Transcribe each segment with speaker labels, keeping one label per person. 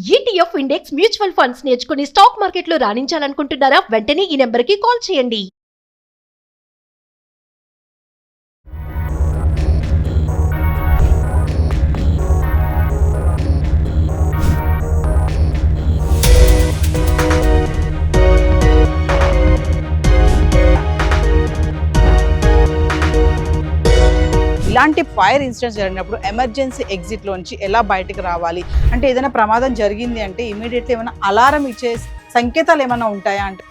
Speaker 1: ETF index mutual funds నేర్చుకుని stock మార్కెట్లో రాణించాలనుకుంటున్నారా? వెంటనే ఈ నెంబర్కి కాల్ చేయండి.
Speaker 2: ఇలాంటి ఫైర్ ఇన్సిడెంట్స్ జరిగినప్పుడు ఎమర్జెన్సీ ఎగ్జిట్ లోంచి ఎలా బయటకు రావాలి అంటే ఏదైనా ప్రమాదం జరిగింది అంటే ఇమీడియట్లీ ఏమైనా అలారం ఇచ్చే సంకేతాలు ఏమైనా ఉంటాయా అంటే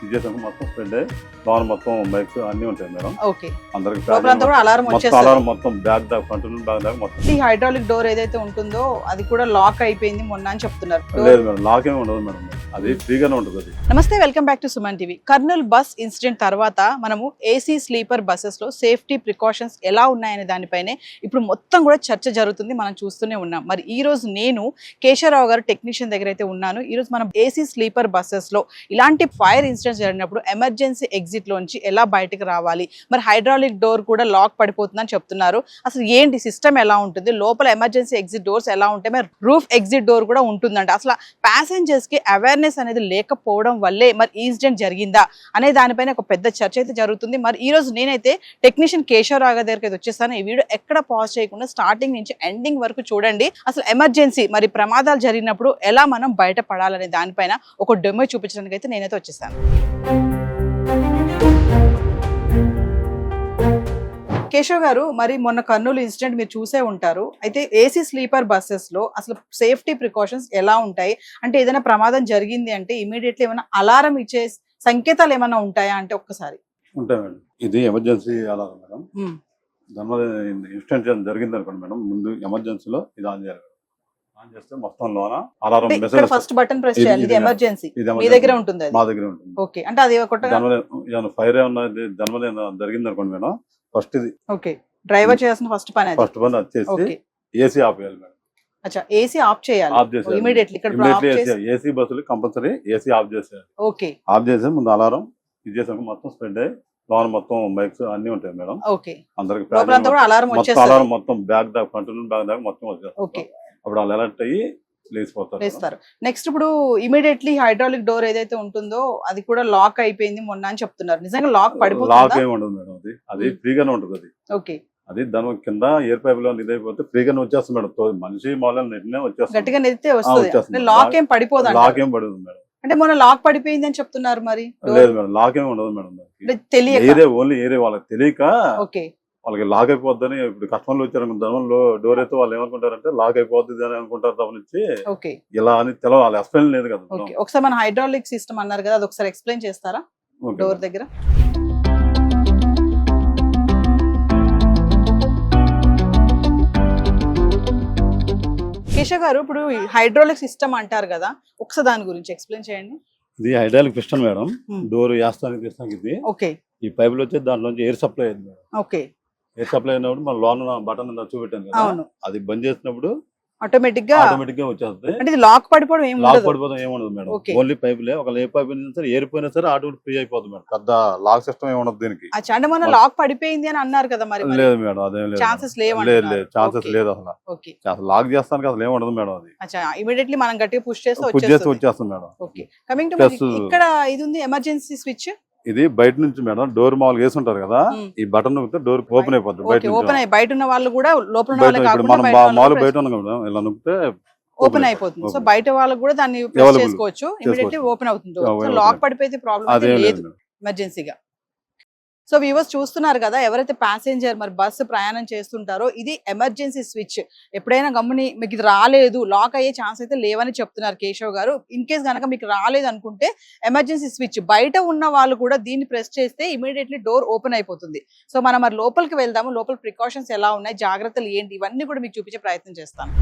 Speaker 3: మొత్తం స్ప్రెడ్ అయ్యి లోన్ మొత్తం బైక్స్ అన్ని ఉంటాయి మేడం.
Speaker 2: ఓకే,
Speaker 3: అందరికి
Speaker 2: లోపలంతా కూడా అలారం వచ్చేస్తుంది.
Speaker 3: అలారం మొత్తం బ్యాక్ దాకా కంట్రోల్ బ్యాక్ దాకా మొత్తం.
Speaker 2: ఈ హైడ్రాలిక్ డోర్ ఏదైతే ఉంటుందో అది కూడా లాక్ అయిపోయింది మొన్న అని చెప్తున్నారు.
Speaker 3: లేదు మేడం, లాక్ ఏమి ఉండదు మేడం, అది ఫ్రీగానే ఉంటుంది. అది
Speaker 2: నమస్తే, welcome back to Suman TV. Kurnool bus incident తర్వాత మనము ఏసీ స్లీపర్ బస్సెస్ లో సేఫ్టీ ప్రికాషన్స్ ఎలా ఉన్నాయనే దానిపైనే ఇప్పుడు మొత్తం కూడా చర్చ జరుగుతుంది, మనం చూస్తూనే ఉన్నాం. మరి ఈ రోజు నేను కేశవరావు గారు టెక్నీషియన్ దగ్గర అయితే ఉన్నాను. ఈ రోజు మనం ఏసీ స్లీపర్ బస్సెస్ లో ఇలాంటి ఫైర్ ఇన్సిడెంట్స్ జరిగినప్పుడు ఎమర్జెన్సీ ఎగ్జిట్ లోంచి ఎలా బయటకు రావాలి, మరి హైడ్రాలిక్ డోర్ కూడా లాక్ పడిపోతుందని చెప్తున్నారు. అసలు ఏంటి సిస్టమ్ ఎలా ఉంటుంది, లోపల ఎమర్జెన్సీ ఎగ్జిట్ డోర్స్ ఎలా ఉంటాయి, మరి రూఫ్ ఎగ్జిట్ డోర్ కూడా ఉంటుందంట. అసలు ప్యాసింజర్స్ కి అవేర్నెస్ అనేది లేకపోవడం వల్లే మరి ఈ ఇన్సిడెంట్ జరిగిందా అనే దానిపైన ఒక పెద్ద చర్చ అయితే జరుగుతుంది. మరి ఈ రోజు నేనైతే టెక్నీషియన్ కేశవరావు దగ్గరికి అయితే వచ్చేసాను. ఈ వీడియో ఎక్కడ పాజ్ చేయకుండా స్టార్టింగ్ నుంచి ఎండింగ్ వరకు చూడండి. అసలు ఎమర్జెన్సీ మరి ప్రమాదాలు జరిగినప్పుడు ఎలా మనం బయటపడాలనే దానిపైన ఒక డెమో చూపించడానికి అయితే నేనైతే వచ్చేసాను. కేశవ్ గారు, మరి మొన్న కర్నూలు ఇన్సిడెంట్ మీరు చూసే ఉంటారు. అయితే ఏసీ స్లీపర్ బస్సెస్ లో అసలు సేఫ్టీ ప్రికాషన్స్ ఎలా ఉంటాయి అంటే ఏదైనా ప్రమాదం జరిగింది అంటే ఇమీడియట్లీ ఏమైనా అలారం ఇచ్చే సంకేతాలు ఏమైనా ఉంటాయా అంటే ఒక్కసారి.
Speaker 3: ఉంటాయి మేడం, ఇది ఎమర్జెన్సీ అలారం మేడం. దానివల్ల ఇన్సిడెంట్ జరిగింది అనుకోండి మేడం, ముందు ఎమర్జెన్సీలో ఇది ఆన్ చేయాలి. ఆన్ చేస్తే మొత్తం లోన alarm message
Speaker 2: first button press చేయాలి. ఇది ఎమర్జెన్సీ మీ దగ్గర ఉంటుంది,
Speaker 3: మా దగ్గర ఉంటుంది.
Speaker 2: ఓకే, అంటే అది
Speaker 3: దానివల్ల ఫైర్ ఏమన్నా దానివల్ల ఏమన్నా జరిగింది అనుకోండి మేడం, ఫస్ట్ ఇది
Speaker 2: ఓకే డ్రైవర్ చేయాల్సిన ఫస్ట్ పని
Speaker 3: వచ్చేసి ఏసీ ఆఫ్ చేయాలి మేడం.
Speaker 2: అచ్చా, ఏసీ ఆఫ్ చేయాలి
Speaker 3: ఆఫ్ చేసి
Speaker 2: ఇమిడియట్లీ. ఇక్కడ
Speaker 3: ఏసీ బస్సులు కంపల్సరీ ఏసీ ఆఫ్ చేసేయాలి.
Speaker 2: ఓకే,
Speaker 3: ఆఫ్ చేసి ముందు అలారం ఇది చేసాక మొత్తం స్ప్రెడ్ అయ్యి లోన్ మొత్తం బైక్స్ అన్ని ఉంటాయి మేడం.
Speaker 2: ఓకే,
Speaker 3: అందరికి
Speaker 2: అలారం
Speaker 3: మొత్తం బ్యాక్ దాకా కంట్రోల్ బ్యాక్ దాకా మొత్తం వచ్చేస్తారు. అప్పుడు వాళ్ళు అలర్ట్ అయ్యి లేస్తారు.
Speaker 2: నెక్స్ట్ ఇప్పుడు ఇమీడియట్లీ హైడ్రాలిక్ డోర్ ఏదైతే ఉంటుందో అది కూడా లాక్ అయిపోయింది మొన్న అని చెప్తున్నారు. నిజంగా లాక్ పడిపోతుందా?
Speaker 3: లాక్ ఏమి ఉండదు మేడం, అది ఫ్రీగానే ఉంటుంది. అది
Speaker 2: ఓకే,
Speaker 3: అది దాని కింద ఎయిర్ పైప్ లో ఇదైపోతే ఫ్రీగానే వచ్చేస్తుంది మేడం. మనిషి మామూలుగా నెట్టినే వచ్చేస్తుంది,
Speaker 2: గట్టిగా నెత్తే వస్తుంది. లాక్ ఏం పడిపోదు?
Speaker 3: లాక్ ఏం పడదు మేడం.
Speaker 2: అంటే మొన్న లాక్ పడిపోయింది అని చెప్తున్నారు. మరి
Speaker 3: లేదు మేడం, లాక్ ఏమి ఉండదు మేడం. తెలియక ఓన్లీ ఏరియా వాళ్ళకి తెలియక వాళ్ళకి లాక్ అయిపోద్దని. ఇప్పుడు కస్టమర్లు వచ్చారు దానిలో డోర్ అయితే వాళ్ళు ఏమనుకుంటారంటే లాక్ అయిపోద్ది అని అనుకుంటారు తప్ప నుంచి ఇలా అని తెలవాలి. ఎక్స్ప్లెయిన్ లేదు కదా.
Speaker 2: ఒకసారి మన హైడ్రాలిక్ సిస్టమ్ అన్నారు కదా, అది ఒకసారి ఎక్స్ప్లెయిన్ చేస్తారా డోర్ దగ్గర? కేశవ్ గారు, ఇప్పుడు హైడ్రాలిక్ సిస్టమ్ అంటారు కదా, ఒకసారి దాని గురించి ఎక్స్ప్లెయిన్ చేయండి.
Speaker 3: ఇది హైడ్రాలిక్ పిస్టన్ మేడం. డోర్ వేస్తానికి ఇది
Speaker 2: ఓకే,
Speaker 3: ఈ పైపులు వచ్చి దాంట్లోంచి ఎయిర్ సప్లై అయింది మేడం.
Speaker 2: ఓకే,
Speaker 3: ఎయిర్ సప్లై అయినప్పుడు మన లోన్ బటన్ చూపెట్టాను కదా, అది బంద్ చేసినప్పుడు ఆటోమేటిక్ గా వచ్చేస్తుంది.
Speaker 2: అంటే లాక్ పడిపోవడం
Speaker 3: ఏముండదు మేడం. ఓన్లీ పైపులే. ఒక ఏ పైపు సరే ఏరిపోయినా సరే ఆటోమేటిక్ ఫ్రీ అయిపోతుంది మేడం. పెద్ద లాక్ సిస్టమ్ ఏముండదు దీనికి.
Speaker 2: అంటే మన లాక్ పడిపోయింది అని అన్నారు కదా, మరి
Speaker 3: లేదు మేడం, అదేం లేదు.
Speaker 2: ఛాన్సెస్ లేవు?
Speaker 3: లేదు, ఛాన్సెస్ లేదు అసలు. లాక్ చేస్తానికి అసలు ఏముండదు మేడం. అది
Speaker 2: ఇమీడియట్లీ మనం గట్టిగా పుష్ చేస్తే
Speaker 3: వచ్చేస్తుంది మేడం.
Speaker 2: ఓకే, కమింగ్ టు ఇక్కడ ఇది ఉంది ఎమర్జెన్సీ స్విచ్.
Speaker 3: ఇది బయట నుంచి మేడం డోర్ మామూలుగా వేసి ఉంటారు కదా, ఈ బటన్ నొక్కితే డోర్ ఓపెన్ అయిపోతుంది.
Speaker 2: బయట ఉన్న వాళ్ళు కూడా లోపల
Speaker 3: మనం మామూలు బయట ఉన్నాం కదా, ఇలా నొక్కితే
Speaker 2: ఓపెన్ అయిపోతుంది. సో బయట వాళ్ళకు కూడా దాన్ని ప్రెస్ చేసుకోవచ్చు, ఇమిడియట్లీ ఓపెన్ అవుతుంది. సో లాక్ పడిపోతే ప్రాబ్లం లేదు ఎమర్జెన్సీగా. సో వ్యూవర్స్ చూస్తున్నారు కదా, ఎవరైతే ప్యాసింజర్ మరి బస్సు ప్రయాణం చేస్తుంటారో ఇది ఎమర్జెన్సీ స్విచ్. ఎప్పుడైనా గమ్ముని మీకు ఇది రాలేదు, లాక్ అయ్యే ఛాన్స్ అయితే లేవని చెప్తున్నారు కేశవ్ గారు. ఇన్ కేస్ కనుక మీకు రాలేదు అనుకుంటే ఎమర్జెన్సీ స్విచ్ బయట ఉన్న వాళ్ళు కూడా దీన్ని ప్రెస్ చేస్తే ఇమీడియట్లీ డోర్ ఓపెన్ అయిపోతుంది. సో మనం మరి లోపలికి వెళ్దాము, లోపల ప్రికాషన్స్ ఎలా ఉన్నాయి, జాగ్రత్తలు ఏంటి, ఇవన్నీ కూడా మీకు చూపించే ప్రయత్నం చేస్తాను.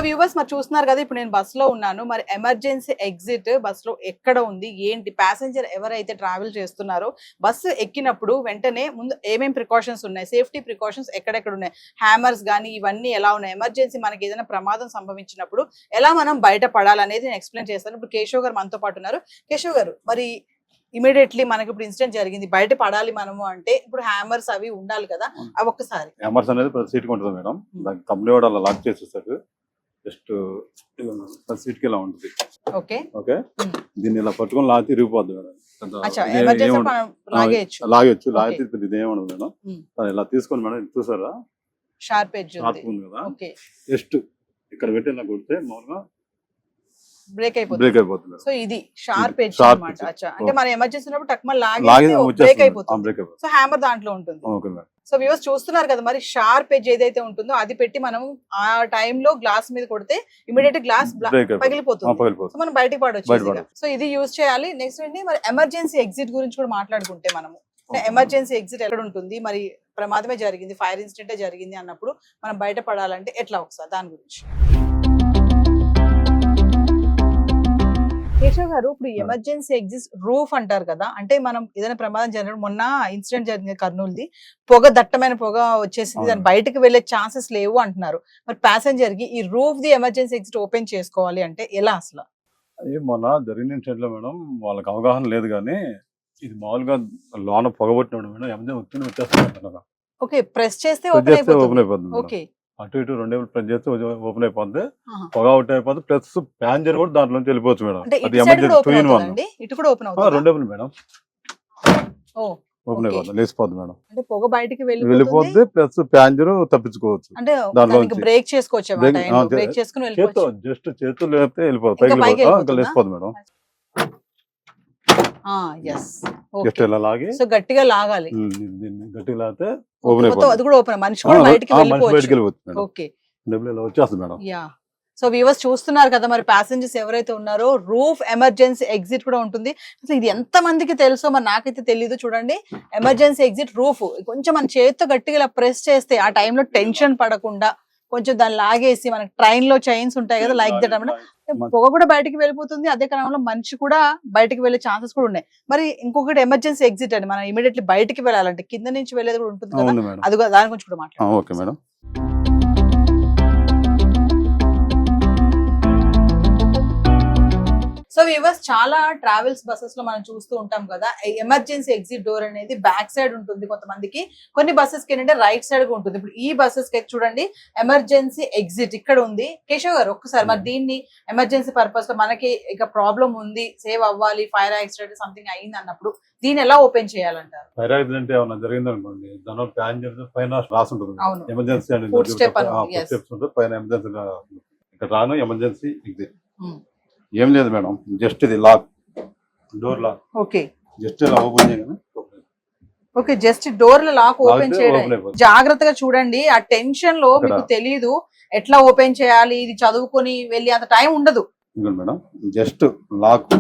Speaker 2: వ్యూవర్స్ మరి చూస్తున్నారు కదా, ఇప్పుడు నేను బస్ లో ఉన్నాను. మరి ఎమర్జెన్సీ ఎగ్జిట్ బస్ లో ఎక్కడ ఉంది ఏంటి, ప్యాసింజర్ ఎవరైతే ట్రావెల్ చేస్తున్నారో బస్సు ఎక్కినప్పుడు వెంటనే ముందు ఏమేమి ప్రికాషన్స్ ఉన్నాయి, సేఫ్టీ ప్రికాషన్స్ ఎక్కడెక్కడ ఉన్నాయి, హ్యామర్స్ కానీ ఇవన్నీ ఎలా ఉన్నాయి, ఎమర్జెన్సీ మనకి ఏదైనా ప్రమాదం సంభవించినప్పుడు ఎలా మనం బయట పడాలనేది నేను ఎక్స్ప్లెయిన్ చేస్తాను. ఇప్పుడు కేశవ్ గారు మనతో పాటు ఉన్నారు. కేశవ్ గారు, మరి ఇమీడియట్లీ మనకి ఇప్పుడు ఇన్సిడెంట్ జరిగింది, బయట పడాలి మనము అంటే ఇప్పుడు హ్యామర్స్ అవి ఉండాలి కదా, అవి ఒక్కసారి.
Speaker 3: హ్యామర్స్ అనేది ప్రతి సీట్ ఉంటుంది మేడం, దానికి కంపెనీ వాడు అలా లాక్ చేసేస్తాడు, జస్ట్ ప్రతి సీట్ కి ఇలా ఉంటుంది.
Speaker 2: ఓకే
Speaker 3: ఓకే, దీన్ని ఇలా పట్టుకొని లాగి తిరిగిపోద్ది మేడం. లాగేయచ్చు, లాగితే ఇదేముండదు మేడం. ఇలా తీసుకొని మేడం చూసారా
Speaker 2: షార్ప్ ఎడ్జ్
Speaker 3: ఉంది కదా, జస్ట్ ఇక్కడ పెట్టి ఇలా కొడితే మామూలుగా
Speaker 2: బ్రేక్ అయిపోతుంది. సో ఇది షార్ప్ ఎడ్జ్ అన్నమాట. అంటే మన ఎమర్జెన్సీ ఉన్నప్పుడు టక్మన్ లాగి బ్రేక్ అయిపోతుంది. సో హ్యామర్ దాంట్లో ఉంటుంది. సో వ్యూవర్స్ చూస్తున్నారు కదా, మరి షార్ప్ ఎడ్జ్ ఏదైతే ఉంటుందో అది పెట్టి మనం ఆ టైంలో గ్లాస్ మీద కొడితే ఇమీడియట్ గ్లాస్ పగిలిపోతుంది. సో మనం బయటకు పడవచ్చు. సో ఇది యూజ్ చేయాలి. నెక్స్ట్ ఏంటి, మరి ఎమర్జెన్సీ ఎగ్జిట్ గురించి కూడా మాట్లాడుకుంటే మనము ఎమర్జెన్సీ ఎగ్జిట్ ఎక్కడ ఉంటుంది, మరి ప్రమాదమే జరిగింది, ఫైర్ ఇన్సిడెంటే జరిగింది అన్నప్పుడు మనం బయట పడాలంటే ఎట్లా, ఒకసారి దాని గురించి. కేశవ్ గారు, ఇప్పుడు ఎమర్జెన్సీ ఎగ్జిట్ రూఫ్ అంటారు కదా, అంటే మనం ఏదైనా ప్రమాదం జరిగినప్పుడు, మొన్న ఇన్సిడెంట్ జరిగింది కర్నూలుది, పొగ దట్టమైన పొగ వచ్చేసింది, దాని బయటకు వెళ్లే ఛాన్సెస్ లేవు అంటున్నారు. మరి ప్యాసింజర్ కి ఈ roof the emergency exit open చేసుకోవాలి అంటే ఎలా అసలు?
Speaker 3: మొన్న జరిగిన ఇన్సిడెంట్ లో మేడం వాళ్ళకి అవగాహన లేదు, కానీ ఇది మామూలుగా లోన పొగబట్టినాడు మేడం, ఎమర్జెన్సీ వచ్చేస్తాను.
Speaker 2: ఓకే, ప్రెస్ చేస్తే ఓపెన్
Speaker 3: అయిపోతుంది.
Speaker 2: ఓకే,
Speaker 3: అటు ఇటు రెండే ప్రెస్ చేస్తే ఓపెన్ అయిపోద్ది, పొగ అవుట్ అయిపోతుంది, ప్లస్ ప్యాసింజర్ కూడా దాంట్లో నుంచి వెళ్ళిపోవచ్చు మేడం. అది ఎమర్జెన్సీ టూ ఇన్ వన్. రెండే మేడం ఓపెన్ అయిపోతుంది, లేచిపోద్ది మేడం.
Speaker 2: అంటే పొగ బయటికి
Speaker 3: వెళ్ళిపోద్ది, ప్లస్ ప్యాసింజర్ తప్పించుకోవచ్చు.
Speaker 2: అంటే దాంట్లో బ్రేక్ చేసుకోవచ్చు,
Speaker 3: జస్ట్ చేతులు లేపితే వెళ్ళిపోతుంది, పైకి లేచిపోద్ది మేడం. జస్ట్ ఇలా లాగి
Speaker 2: గట్టిగా లాగాలి,
Speaker 3: గట్టిగా లాగితే ఓపెన్ అయిపోతుంది.
Speaker 2: అది కూడా ఓపెన్, మనిషి కూడా బయటికి
Speaker 3: వెళ్ళిపోవచ్చు.
Speaker 2: ఓకే,
Speaker 3: వచ్చేస్తుంది మేడం.
Speaker 2: యా. సో వ్యూవర్స్ చూస్తున్నారు కదా, మరి ప్యాసింజర్స్ ఎవరైతే ఉన్నారో రూఫ్ ఎమర్జెన్సీ ఎగ్జిట్ కూడా ఉంటుంది. అసలు ఇది ఎంత మందికి తెలుసో మరి నాకైతే తెలియదు. చూడండి, ఎమర్జెన్సీ ఎగ్జిట్ రూఫ్ కొంచెం మన చేతితో గట్టిగా ఇలా ప్రెస్ చేస్తే ఆ టైంలో టెన్షన్ పడకుండా కొంచెం దాన్ని లాగేసి, మనకి ట్రైన్ లో చైన్స్ ఉంటాయి కదా, లైక్ దట్ అన్నమాట, పొగ కూడా బయటకి వెళ్ళిపోతుంది, అదే క్రమంలో మనిషి కూడా బయటకి వెళ్ళే ఛాన్సెస్ కూడా ఉన్నాయి. మరి ఇంకొకటి ఎమర్జెన్సీ ఎగ్జిట్ అండి, మనం ఇమీడియట్లీ బయటికి వెళ్ళాలంటే కింద నుంచి వెళ్ళేది కూడా ఉంటుంది కదా, అది దాని గురించి కూడా మాట్లాడాలి. సో వ్యూవర్స్, చాలా ట్రావెల్స్ బస్సెస్ లో మనం చూస్తూ ఉంటాం కదా, ఎమర్జెన్సీ ఎగ్జిట్ డోర్ అనేది బ్యాక్ సైడ్ ఉంటుంది కొంతమందికి, కొన్ని బస్సెస్ కి ఏంటంటే రైట్ సైడ్ గా ఉంటుంది. ఇప్పుడు ఈ బస్సెస్ కి చూడండి ఎమర్జెన్సీ ఎగ్జిట్ ఇక్కడ ఉంది. కేశవ్ గారు, ఒక్కసారి మరి దీన్ని ఎమర్జెన్సీ పర్పస్ లో మనకి ఇక ప్రాబ్లం ఉంది, సేవ్ అవ్వాలి, ఫైర్ యాక్సిడెంట్ సంథింగ్ అయింది అన్నప్పుడు దీన్ని ఎలా ఓపెన్ చేయాలంటారు?
Speaker 3: ఫైర్ యాక్సిడెంట్ ఏమైనా జరిగింది అనుకోండి, దానిలో ప్యాసింజర్ పైన రాసి ఉంటుంది ఎమర్జెన్సీ అని, పైన ఎమర్జెన్సీ ఇక్కడ రాను ఎమర్జెన్సీ ఎగ్జిట్. ఏం లేదు మేడం, జస్ట్ ఇది lock, door lock.
Speaker 2: Okay,
Speaker 3: just ఇలా ఓపెన్ చేయగానే
Speaker 2: okay, just door lock open చేయడం. జాగ్రత్తగా చూడండి, ఆ టెన్షన్ లో మీకు తెలియదు ఎట్లా ఓపెన్ చేయాలి, ఇది చదువుకొని వెళ్ళి అంత టైం ఉండదు
Speaker 3: మేడం. జస్ట్ లాక్,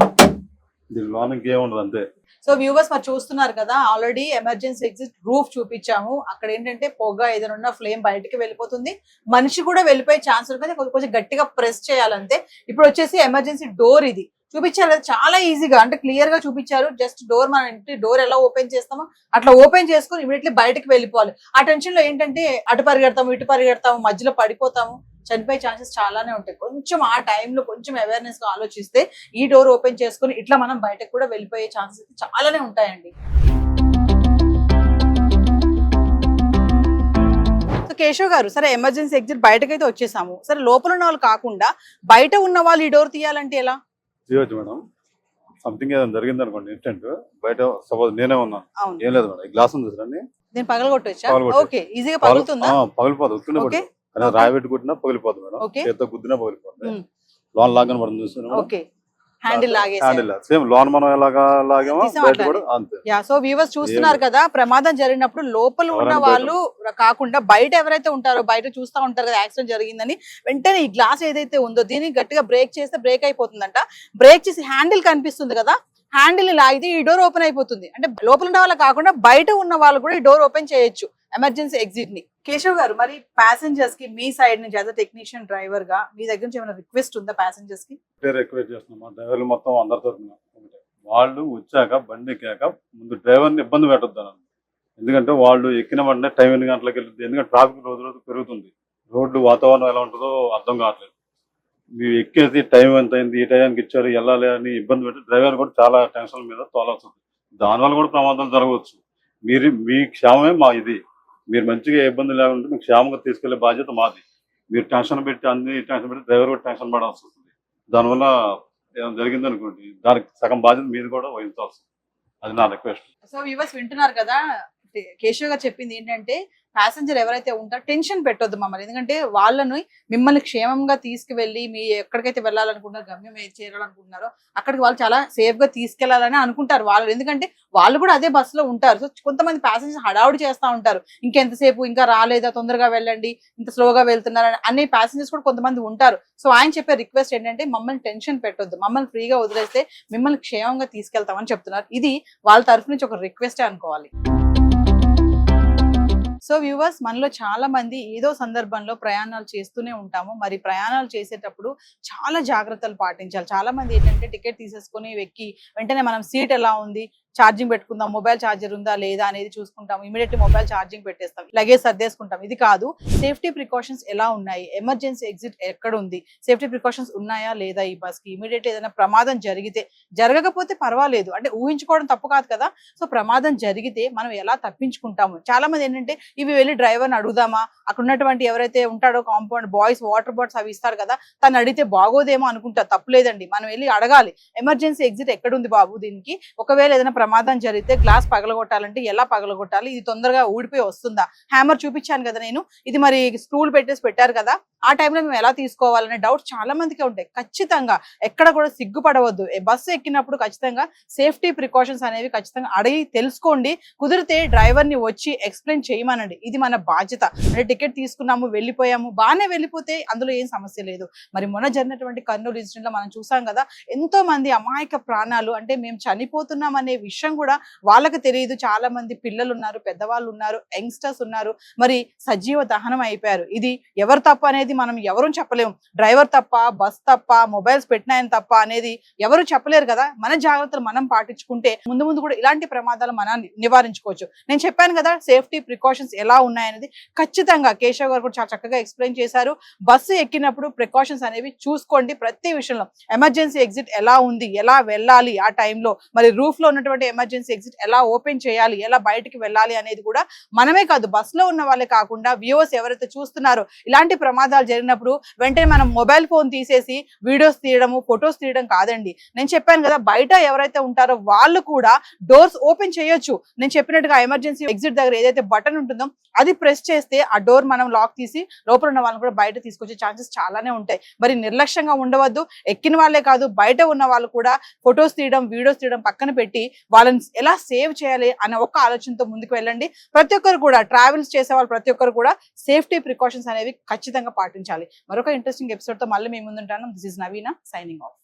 Speaker 3: దీని లోనికి ఏముండదు అంతే.
Speaker 2: సో వ్యూవర్స్ మరి చూస్తున్నారు కదా, ఆల్రెడీ ఎమర్జెన్సీ ఎగ్జిట్ రూఫ్ చూపించాము. అక్కడ ఏంటంటే పొగ ఏదైనా ఫ్లేమ్ బయటకి వెళ్ళిపోతుంది, మనిషి కూడా వెళ్ళిపోయే ఛాన్స్ ఉంటుంది, కొంచెం గట్టిగా ప్రెస్ చేయాలంతే. ఇప్పుడు వచ్చేసి ఎమర్జెన్సీ డోర్ ఇది చూపించారు కదా, చాలా ఈజీగా, అంటే క్లియర్ గా చూపించారు. జస్ట్ డోర్, మన ఇంటి డోర్ ఎలా ఓపెన్ చేస్తామో అట్లా ఓపెన్ చేసుకుని ఇమీడియట్లీ బయటకు వెళ్ళిపోవాలి. ఆ టెన్షన్ లో ఏంటంటే అటు పరిగెడతాము, ఇటు పరిగెడతాము, మధ్యలో పడిపోతాము, చనిపోయే ఛాన్సెస్ చాలానే ఉంటాయి. కొంచెం ఆ టైంలో కొంచెం అవేర్నెస్ గా ఆలోచిస్తే ఈ డోర్ ఓపెన్ చేసుకుని ఇట్లా మనం బయటకు కూడా వెళ్ళిపోయే ఛాన్సెస్ చాలానే ఉంటాయండి. సో కేశవ్ గారు, సరే ఎమర్జెన్సీ ఎగ్జిట్ బయటకైతే వచ్చేసాము, సరే లోపల ఉన్న వాళ్ళు కాకుండా బయట ఉన్న వాళ్ళు ఈ డోర్ తీయాలంటే ఎలా?
Speaker 3: తీయవచ్చు మేడం. సంథింగ్ ఏదైనా జరిగింది అనుకోండి ఇన్స్టెంట్, బయట సపోజ్ నేనే ఉన్నాను, ఏం లేదు మేడం, ఈ గ్లాస్ ఉంది చూడండి,
Speaker 2: నేను పగలగొట్టొచ్చా? ఓకే, ఈజీగా పగులుతుందా?
Speaker 3: పగిలిపోదు, రాయి పెట్టి కొట్టినా పగిలిపోతుంది మేడం, చేతితో గుద్దినా పగిలిపోతుంది. లోన్ లాగా పడుతుంది చూస్తున్నాం,
Speaker 2: హ్యాండిల్
Speaker 3: సేమ్ లోన్ మనం ఎలాగా లాగామో అంతే.
Speaker 2: సో వ్యూవర్స్ చూస్తున్నారు కదా, ప్రమాదం జరిగినప్పుడు లోపల ఉన్న వాళ్ళు కాకుండా బయట ఎవరైతే ఉంటారో, బయట చూస్తూ ఉంటారు కదా యాక్సిడెంట్ జరిగిందని, వెంటనే ఈ గ్లాస్ ఏదైతే ఉందో దీన్ని గట్టిగా బ్రేక్ చేస్తే బ్రేక్ అయిపోతుందంట. బ్రేక్ చేసి హ్యాండిల్ కనిపిస్తుంది కదా, హ్యాండిల్ లాగితే ఈ డోర్ ఓపెన్ అయిపోతుంది. అంటే లోపల ఉన్న వాళ్ళు కాకుండా బయట ఉన్న వాళ్ళు కూడా ఈ డోర్ ఓపెన్ చేయొచ్చు. ఎమర్జెన్సీ ఎగ్జిట్ ని. కేశవ్ గారు, మరి ప్యాసింజర్స్ కి మీ సైడ్ నుంచి యాజ్ అ టెక్నీషియన్ డ్రైవర్ గా మీ దగ్గర నుంచి ఏమైనా రిక్వెస్ట్ ఉందా ప్యాసింజర్స్ కి?
Speaker 3: రిక్వెస్ట్ చేస్తున్నాం డ్రైవర్లు మొత్తం అందరి తరఫున. వాళ్ళు వచ్చాక బండి ఎక్కాక ముందు డ్రైవర్ని ఇబ్బంది పెట్టొద్దాను. ఎందుకంటే వాళ్ళు ఎక్కిన వెంటనే టైం 8 గంటలకు వెళ్తుంది. ఎందుకంటే ట్రాఫిక్ రోజు రోజు పెరుగుతుంది. రోడ్డు వాతావరణం ఎలా ఉంటుందో అర్థం కావట్లేదు. మీరు ఎక్కేసి టైం ఎంత అయింది, ఈ టైంకి ఇచ్చారు, వెళ్ళాలి అని ఇబ్బంది పెట్టి డ్రైవర్ కూడా చాలా టెన్షన్ మీద తోలాల్సి ఉంటుంది. దానివల్ల కూడా ప్రమాదాలు జరగవచ్చు. మీ క్షేమమే మా ఇది. మీరు మంచిగా ఇబ్బంది లేకుంటే మీకు క్షేమంగా తీసుకెళ్లే బాధ్యత మాది. మీరు టెన్షన్ పెట్టి అన్ని టెన్షన్ పెట్టి డ్రైవర్ కూడా టెన్షన్ పడాల్సి వస్తుంది. దానివల్ల ఏమైనా జరిగింది అనుకోండి, దానికి సగం బాధ్యత మీరు కూడా వహించాల్సి వస్తుంది. అది నా రిక్వెస్ట్.
Speaker 2: సో వ్యూవర్స్ వింటున్నారు కదా, కేశవ్ గారు చెప్పింది ఏంటంటే ప్యాసింజర్ ఎవరైతే ఉంటారో టెన్షన్ పెట్టొద్దు మమ్మల్ని. ఎందుకంటే వాళ్ళని మిమ్మల్ని క్షేమంగా తీసుకువెళ్ళి మీ ఎక్కడికైతే వెళ్ళాలనుకుంటున్నారో, గమ్యం చేరాలనుకుంటున్నారో అక్కడికి వాళ్ళు చాలా సేఫ్ గా తీసుకెళ్లాలని అనుకుంటారు వాళ్ళు. ఎందుకంటే వాళ్ళు కూడా అదే బస్సులో ఉంటారు. సో కొంతమంది ప్యాసింజర్స్ హడావుడి చేస్తూ ఉంటారు, ఇంకెంతసేపు, ఇంకా రాలేదా, తొందరగా వెళ్ళండి, ఇంత స్లోగా వెళ్తున్నారు అనే ప్యాసింజర్స్ కూడా కొంతమంది ఉంటారు. సో ఆయన చెప్పే రిక్వెస్ట్ ఏంటంటే మమ్మల్ని టెన్షన్ పెట్టొద్దు, మమ్మల్ని ఫ్రీగా వదిలేస్తే మిమ్మల్ని క్షేమంగా తీసుకెళ్తామని చెప్తున్నారు. ఇది వాళ్ళ తరఫు నుంచి ఒక రిక్వెస్టే అనుకోవాలి. సో వ్యూవర్స్, మనలో చాలా మంది ఏదో సందర్భంలో ప్రయాణాలు చేస్తూనే ఉంటాము. మరి ప్రయాణాలు చేసేటప్పుడు చాలా జాగ్రత్తలు పాటించాలి. చాలా మంది ఏంటంటే టికెట్ తీసేసుకొని ఎక్కి వెంటనే మనం సీట్ ఎలా ఉంది, ఛార్జింగ్ పెట్టుకుందాం, మొబైల్ ఛార్జర్ ఉందా లేదా అనేది చూసుకుంటాం, ఇమీడియట్లీ మొబైల్ ఛార్జింగ్ పెట్టేస్తాం, లగేజ్ సర్దేసుకుంటాం. ఇది కాదు. సేఫ్టీ ప్రికాషన్స్ ఎలా ఉన్నాయి, ఎమర్జెన్సీ ఎగ్జిట్ ఎక్కడ ఉంది, సేఫ్టీ ప్రికాషన్స్ ఉన్నాయా లేదా ఈ బస్ కి, ఇమీడియట్లీ ఏదైనా ప్రమాదం జరిగితే, జరగకపోతే పర్వాలేదు, అంటే ఊహించుకోవడం తప్పు కాదు కదా. సో ప్రమాదం జరిగితే మనం ఎలా తప్పించుకుంటాము. చాలా మంది ఏంటంటే ఇవి వెళ్ళి డ్రైవర్ని అడుగుదామా, అక్కడ ఉన్నటువంటి ఎవరైతే ఉంటాడో కాంపౌండ్ బాయ్స్ వాటర్ బాటిల్స్ అవి ఇస్తారు కదా, తను అడిగితే బాగోదేమో అనుకుంటా. తప్పులేదండి, మనం వెళ్ళి అడగాలి ఎమర్జెన్సీ ఎగ్జిట్ ఎక్కడుంది బాబు దీనికి, ఒకవేళ ఏదైనా ప్రమాదం జరిగితే గ్లాస్ పగలగొట్టాలంటే ఎలా పగలగొట్టాలి, ఇది తొందరగా ఊడిపోయి వస్తుందా, హ్యామర్ చూపించాను కదా నేను, ఇది మరి స్క్రూలు పెట్టారు కదా, ఆ టైంలో మేము ఎలా తీసుకోవాలనే డౌట్స్ చాలా మందికి ఉంటాయి. ఖచ్చితంగా ఎక్కడ కూడా సిగ్గుపడవద్దు. బస్సు ఎక్కినప్పుడు ఖచ్చితంగా సేఫ్టీ ప్రికాషన్స్ అనేవి ఖచ్చితంగా అడిగి తెలుసుకోండి. కుదిరితే డ్రైవర్ ని వచ్చి ఎక్స్ప్లెయిన్ చేయమనండి. ఇది మన బాధ్యత. అంటే టికెట్ తీసుకున్నాము, వెళ్ళిపోయాము, బాగానే వెళ్ళిపోతే అందులో ఏం సమస్య లేదు. మరి మొన్న జరిగినటువంటి కర్నూలు ఇన్సిడెంట్ లో మనం చూసాం కదా, ఎంతో మంది అమాయక ప్రాణాలు, అంటే మేము చనిపోతున్నాం అనే విషయం కూడా వాళ్ళకి తెలియదు. చాలా మంది పిల్లలు ఉన్నారు, పెద్దవాళ్ళు ఉన్నారు, యంగ్స్టర్స్ ఉన్నారు, మరి సజీవ దహనం అయిపోయారు. ఇది ఎవరు తప్ప అనేది మనం ఎవరూ చెప్పలేము. డ్రైవర్ తప్ప, బస్ తప్ప, మొబైల్స్ పెట్టినాయని తప్ప అనేది ఎవరు చెప్పలేరు కదా. మన జాగ్రత్తలు మనం పాటించుకుంటే ముందు ముందు కూడా ఇలాంటి ప్రమాదాలు మనం నివారించుకోవచ్చు. నేను చెప్పాను కదా సేఫ్టీ ప్రికాషన్స్ ఎలా ఉన్నాయనేది. ఖచ్చితంగా కేశవ్ గారు కూడా చాలా చక్కగా ఎక్స్ప్లెయిన్ చేశారు. బస్సు ఎక్కినప్పుడు ప్రికాషన్స్ అనేవి చూసుకోండి. ప్రతి విషయంలో ఎమర్జెన్సీ ఎగ్జిట్ ఎలా ఉంది, ఎలా వెళ్ళాలి ఆ టైంలో, మరి రూఫ్ లో ఉన్నటువంటి ఎమర్జెన్సీ ఎగ్జిట్ ఎలా ఓపెన్ చేయాలి, ఎలా బయటికి వెళ్ళాలి అనేది కూడా మనమే కాదు, బస్సులో ఉన్న వాళ్ళే కాకుండా వ్యూవర్స్ ఎవరైతే చూస్తున్నారో, ఇలాంటి ప్రమాదాలు జరిగినప్పుడు వెంటనే మనం మొబైల్ ఫోన్ తీసేసి వీడియోస్ తీయడము, ఫొటోస్ తీయడం కాదండి. నేను చెప్పాను కదా, బయట ఎవరైతే ఉంటారో వాళ్ళు కూడా డోర్స్ ఓపెన్ చేయొచ్చు. నేను చెప్పినట్టుగా ఎమర్జెన్సీ ఎగ్జిట్ దగ్గర ఏదైతే బటన్ ఉంటుందో అది ప్రెస్ చేస్తే ఆ డోర్ మనం లాక్ తీసి లోపల ఉన్న వాళ్ళని కూడా బయట తీసుకొచ్చే ఛాన్సెస్ చాలానే ఉంటాయి. మరి నిర్లక్ష్యంగా ఉండవద్దు. ఎక్కిన వాళ్ళే కాదు, బయట ఉన్న వాళ్ళు కూడా ఫొటోస్ తీయడం, వీడియోస్ తీయడం పక్కన పెట్టి వాళ్ళని ఎలా సేవ్ చేయాలి అనే ఒక ఆలోచనతో ముందుకు వెళ్ళండి. ప్రతి ఒక్కరు కూడా, ట్రావెల్స్ చేసే వాళ్ళు ప్రతి ఒక్కరు కూడా సేఫ్టీ ప్రికాషన్స్ అనేవి ఖచ్చితంగా పాటించాలి. మరొక ఇంట్రెస్టింగ్ ఎపిసోడ్ తో మళ్ళీ మేము ముందుంటాను. This is Naveena signing of.